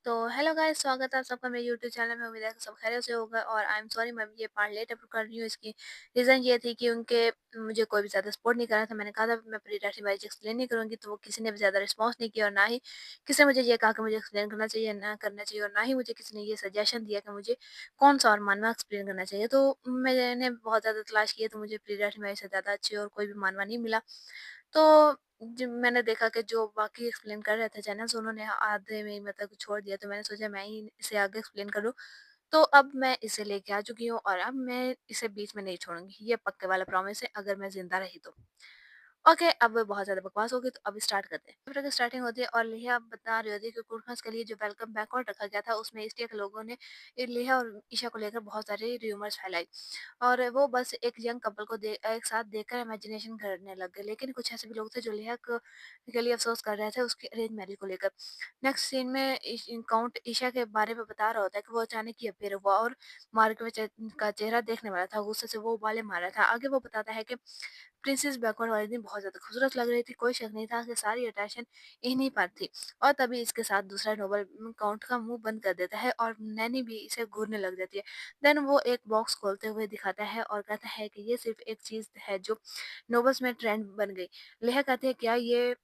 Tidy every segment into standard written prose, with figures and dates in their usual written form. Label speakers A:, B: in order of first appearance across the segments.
A: तो hello guys, स्वागत है आप सबका मेरे यूट्यूब चैनल में। उम्मीद है कि सब खैरियत से होगा और आई एम सॉरी मैं ये पार्ट लेट अपलोड कर रही हूँ। इसकी रीज़न ये थी कि उनके मुझे कोई भी ज़्यादा सपोर्ट नहीं कर रहा था। मैंने कहा था मैं प्री डायरेक्टली मैरिज एक्सप्लेन नहीं करूँगी, तो वो किसी ने भी ज़्यादा रिस्पॉन्स नहीं किया और ना ही किसी ने मुझे ये कहा कि मुझे एक्सप्लेन करना चाहिए ना करना चाहिए, और ना ही मुझे किसी ने ये सजेशन दिया कि मुझे कौन सा और मानवा एक्सप्लेन करना चाहिए। तो मैंने बहुत ज़्यादा तलाश किया, तो मुझे प्री डायरेक्टली मैरिज से ज़्यादा अच्छी और कोई भी मानवा नहीं मिला। तो जब मैंने देखा कि जो बाकी एक्सप्लेन कर रहे थे चैनल्स, उन्होंने आधे में ही मतलब छोड़ दिया, तो मैंने सोचा मैं ही इसे आगे एक्सप्लेन करूँ। तो अब मैं इसे लेके आ चुकी हूँ और अब मैं इसे बीच में नहीं छोड़ूँगी, ये पक्के वाला प्रॉमिस है, अगर मैं ज़िंदा रही तो। ओके, अब बहुत ज़्यादा बकवास हो गई, तो अब स्टार्ट करते हैं। चैप्टर की स्टार्टिंग होती है और लिया बता रही होती है कि कुरखस के लिए जो वेलकम बैकआउट रखा गया था, उसमें एसटीए के लोगों ने लिया और ईशा को लेकर बहुत सारे र्यूमर्स फैलाई और वो बस एक यंग कपल को एक साथ देखकर इमेजिनेशन करने लग गए। लेकिन कुछ ऐसे भी लोग थे जो लिया के लिए अफसोस कर रहे थे उसकी अरेंज मैरिज को लेकर। नेक्स्ट सीन में काउंट ईशा के बारे में बता रहा होता है कि वो अचानक ही अपीयर हुआ और मार्ग में का चेहरा देखने वाला था, गुस्से से वो उबाले मार रहा था। आगे वो बताता है कि प्रिंसेस बैकवर्ड वाले दिन बहुत ज़्यादा खूबसूरत लग रही थी, कोई शक नहीं था कि सारी अटेंशन इन्हीं पर थी। और तभी इसके साथ दूसरा नोबल काउंट का मुंह बंद कर देता है और नैनी भी इसे घूरने लग जाती है। देन वो एक बॉक्स खोलते हुए दिखाता है और कहता है कि ये सिर्फ एक चीज़ है जो नोबल्स में ट्रेंड बन गई। लेहा कहते हैं क्या ये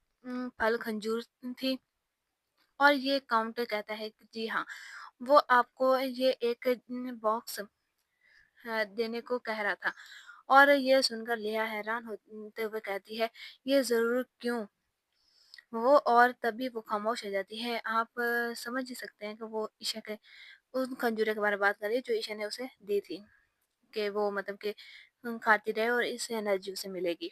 A: फल खंजूर थी? और ये काउंटर कहता है कि जी हाँ, वो आपको ये एक बॉक्स देने को कह रहा था। और ये सुनकर लिया हैरान होते हुए कहती है, ये ज़रूर क्यों? वो और तभी वो खामोश हो जाती है। आप समझ ही सकते हैं कि वो ईशा के उन खंजूरे के बारे में बात कर रही है जो ईशा ने उसे दी थी, कि वो मतलब कि खाती रहे और इससे एनर्जी उसे मिलेगी।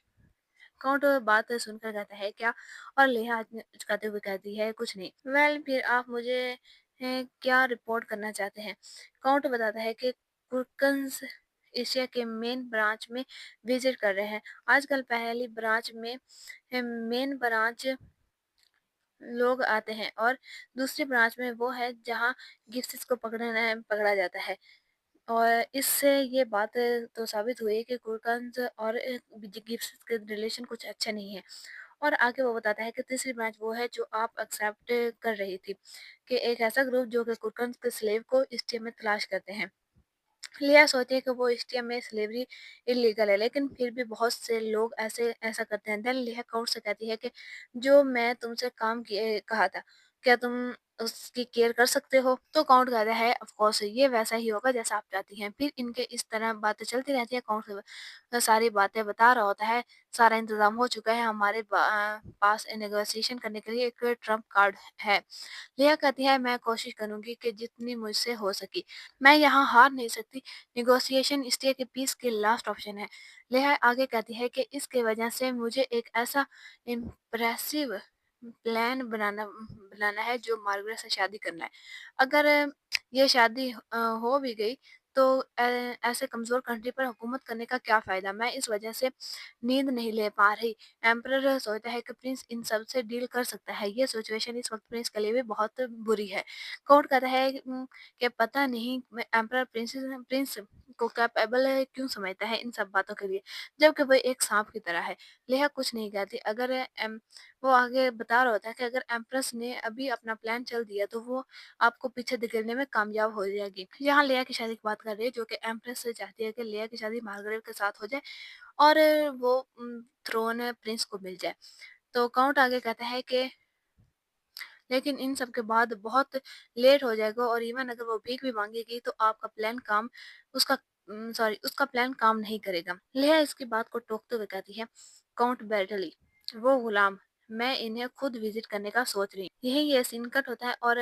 A: काउंट बात सुनकर कहता है क्या? और लेहा हाथ में उचकाते हुए कहती है कुछ नहीं। वेल फिर आप मुझे क्या रिपोर्ट करना चाहते हैं? काउंट बताता है कि कुर्कन्स एशिया के मेन ब्रांच में विजिट कर रहे हैं। आजकल पहली ब्रांच में मेन ब्रांच लोग आते हैं और दूसरी ब्रांच में वो है जहाँ गिफ्ट्स को पकड़ा जाता है। और इससे ये बात तो साबित हुई है कि कुरकान और गिब्स के रिलेशन कुछ अच्छा नहीं है। और आगे वो बताता है कि तीसरी ब्रांच वो है जो आप एक्सेप्ट कर रही थी, कि एक ऐसा ग्रुप जो कि कुरकान के स्लेव को इस्टीए में तलाश करते हैं। लिया सोचती है कि वो इस्टीया में स्लेवरी इलीगल है, लेकिन फिर भी बहुत से लोग ऐसा करते हैं। देन लिया काउंट से कहती है कि जो मैं तुमसे काम किए कहा था, क्या तुम उसकी केयर कर सकते हो? तो काउंट कहता है ऑफ कोर्स ये वैसा ही होगा जैसा आप चाहती हैं। फिर इनके इस तरह बातें चलती रहती है। काउंट सारी बातें बता रहा होता है, सारा इंतजाम हो चुका है, हमारे पास नेगोशिएशन करने के लिए एक ट्रम्प कार्ड है। लिया कहती है मैं कोशिश करूंगी कि जितनी मुझसे हो सकी, मैं यहाँ हार नहीं सकती। नेगोशिएशन स्टे के पीस के लास्ट ऑप्शन है। लेहा आगे कहती है कि इसके वजह से मुझे एक ऐसा इम्प्रेसिव प्लान बनाना है जो मार्गरेट से शादी करना है। अगर ये शादी हो भी गई तो ऐसे कमज़ोर कंट्री पर हुकूमत करने का क्या फ़ायदा? मैं इस वजह से नींद नहीं ले पा रही। एम्परर सोचता है कि प्रिंस इन सब से डील कर सकता है। ये सिचुएशन इस वक़्त प्रिंस के लिए भी बहुत बुरी है। कोर्ट कहता है कि पता नहीं मैं एम्परर प्रिंस को कैपेबल क्यों समझता है इन सब बातों के लिए, जबकि वो एक सांप की तरह है। लेहा कुछ नहीं कहती। अगर वो आगे बता रहा होता है कि अगर एम्प्रेस ने अभी अपना प्लान चल दिया तो वो आपको पीछे धकेलने में कामयाब हो जाएगी। यहाँ लेया की शादी की बात कर रही है, जो कि एम्प्रेस से चाहती है कि लेया की शादी मार्गरेट के साथ हो जाए और वो थ्रोन प्रिंस को मिल जाए। तो काउंट आगे कहता है कि लेकिन इन सब के बाद बहुत लेट हो जाएगा और इवन अगर वो भीख भी मांगेगी तो आपका प्लान काम उसका उसका प्लान काम नहीं करेगा। लेहा इसकी बात को टोकते हुए कहती है काउंट बैटली वो गुलाम, मैं इन्हें खुद विजिट करने का सोच रही हूँ। यही ये सीन कट होता है और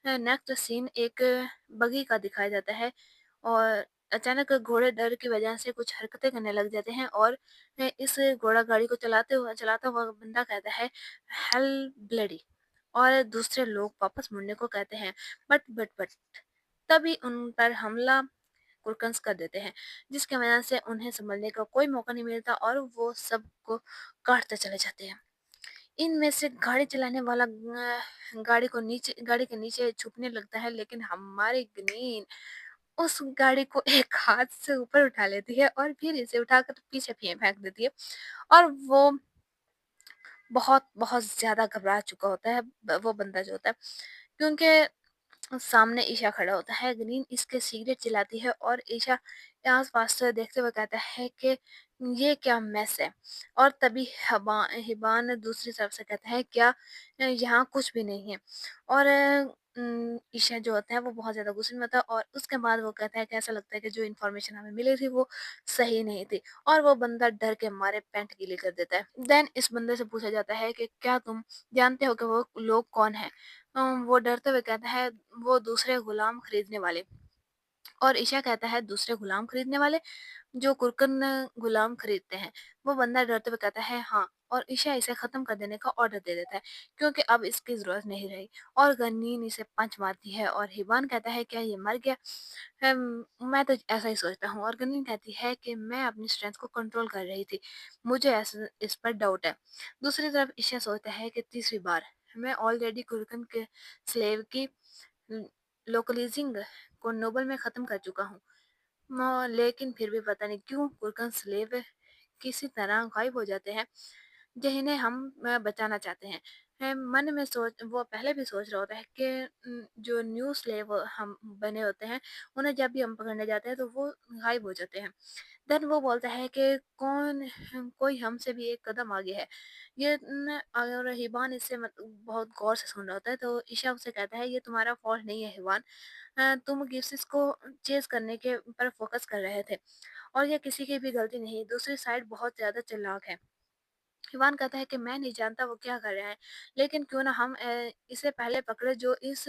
A: नेक्स्ट सीन एक बगी का दिखाया जाता है और अचानक घोड़े डर की वजह से कुछ हरकतें करने लग जाते हैं और इस घोड़ा गाड़ी को चलाता हुआ बंदा कहता है हेल ब्लडी, और दूसरे लोग वापस मुड़ने को कहते हैं। बट तभी उन पर हमला कुरकंस कर देते हैं, जिसकी वजह से उन्हें संभलने का कोई मौका नहीं मिलता और वो सबको काटते चले जाते हैं। इनमें से गाड़ी चलाने वाला गाड़ी के नीचे छुपने लगता है, लेकिन हमारी ग्रीन उस गाड़ी को एक हाथ से ऊपर उठा लेती है और फिर इसे उठाकर पीछे फेंक देती है। और वो बहुत बहुत ज्यादा घबरा चुका होता है वो बंदा जो होता है, क्योंकि सामने ईशा खड़ा होता है, ग्रीन इसके सिगरेट जलाती है और ईशा आस-पास से देखते हुए कहता है कि ये क्या मेस है। और तभी हिबान दूसरी तरफ से कहता है क्या यहाँ कुछ भी नहीं है। और ईशा जो होता है वो बहुत ज़्यादा गुस्से में होता है और उसके बाद वो कहता है कि ऐसा लगता है कि जो इन्फॉर्मेशन हमें मिली थी वो सही नहीं थी और वो बंदा डर के मारे पैंट गीली कर देता है। देन इस बंदे से पूछा जाता है कि क्या तुम जानते हो कि वो लोग कौन हैं? वो डरते हुए कहता है वो दूसरे गुलाम खरीदने वाले। और ईशा कहता है दूसरे गुलाम खरीदने वाले जो कुरकन गुलाम खरीदते हैं। वो बंदा डरते हुए कहता है हाँ। और ईशा इसे खत्म कर देने का ऑर्डर दे देता है क्योंकि अब इसकी जरूरत नहीं रही। और गनीन इसे पंच मारती है और हिबान कहता है क्या ये मर गया? मैं तो ऐसा ही सोचता हूँ। और गनीन कहती है कि मैं अपनी स्ट्रेंथ को कंट्रोल कर रही थी, मुझे ऐसा इस पर डाउट है। दूसरी तरफ ईशा सोचता है कि तीसरी बार मैं ऑलरेडी कुरकन के स्लेव की लोकलिजिंग को नोबल में ख़त्म कर चुका हूँ। लेकिन फिर भी पता नहीं क्यों कुरकन स्लेव किसी तरह गायब हो जाते हैं जिन्हें हम बचाना चाहते हैं। मन में सोच वो पहले भी सोच रहा होता है कि जो न्यू स्लेव हम बने होते हैं उन्हें जब भी हम पकड़ने जाते हैं तो वो गायब हो जाते हैं। देन वो बोलता है कि कोई हमसे भी एक कदम आगे है। ये और हिबान इससे बहुत गौर से सुन रहा होता है तो ईशा उसे कहता है ये तुम्हारा फॉल्ट नहीं है हिबान। तुम गिफ्सिस को चेज़ करने के पर फ़ोकस कर रहे थे और ये किसी की भी गलती नहीं, दूसरी साइड बहुत ज़्यादा चालाक है। इवान कहता है कि मैं नहीं जानता वो क्या कर रहे हैं, लेकिन क्यों ना हम इसे पहले पकड़े जो इस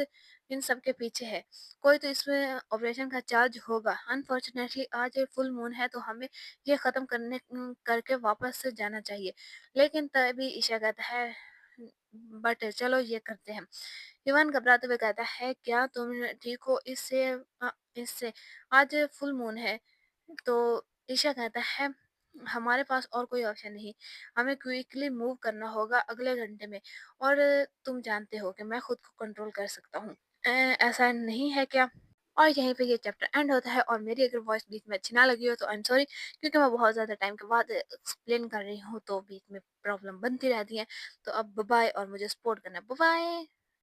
A: इन सब के पीछे है। कोई तो इसमें ऑपरेशन का चार्ज होगा। अनफॉर्चुनेटली आज फुल मून है तो हमें ये ख़त्म करके वापस से जाना चाहिए। लेकिन तभी ईशा कहता है बट चलो ये करते हैं। इवान घबराते हुए कहता है क्या तुम ठीक हो इससे आज फुल मून है। तो ईशा कहता है हमारे पास और कोई ऑप्शन नहीं, हमें क्विकली मूव करना होगा अगले घंटे में। और तुम जानते हो कि मैं खुद को कंट्रोल कर सकता हूँ। ऐसा नहीं है क्या? और यहीं पे ये चैप्टर एंड होता है। और मेरी अगर वॉइस बीच में अच्छी ना लगी हो तो आई एम सॉरी, क्योंकि मैं बहुत ज़्यादा टाइम के बाद एक्सप्लेन कर रही हूँ तो बीच में प्रॉब्लम बनती रहती है। तो अब बाय बाय और मुझे सपोर्ट करना। Bye bye.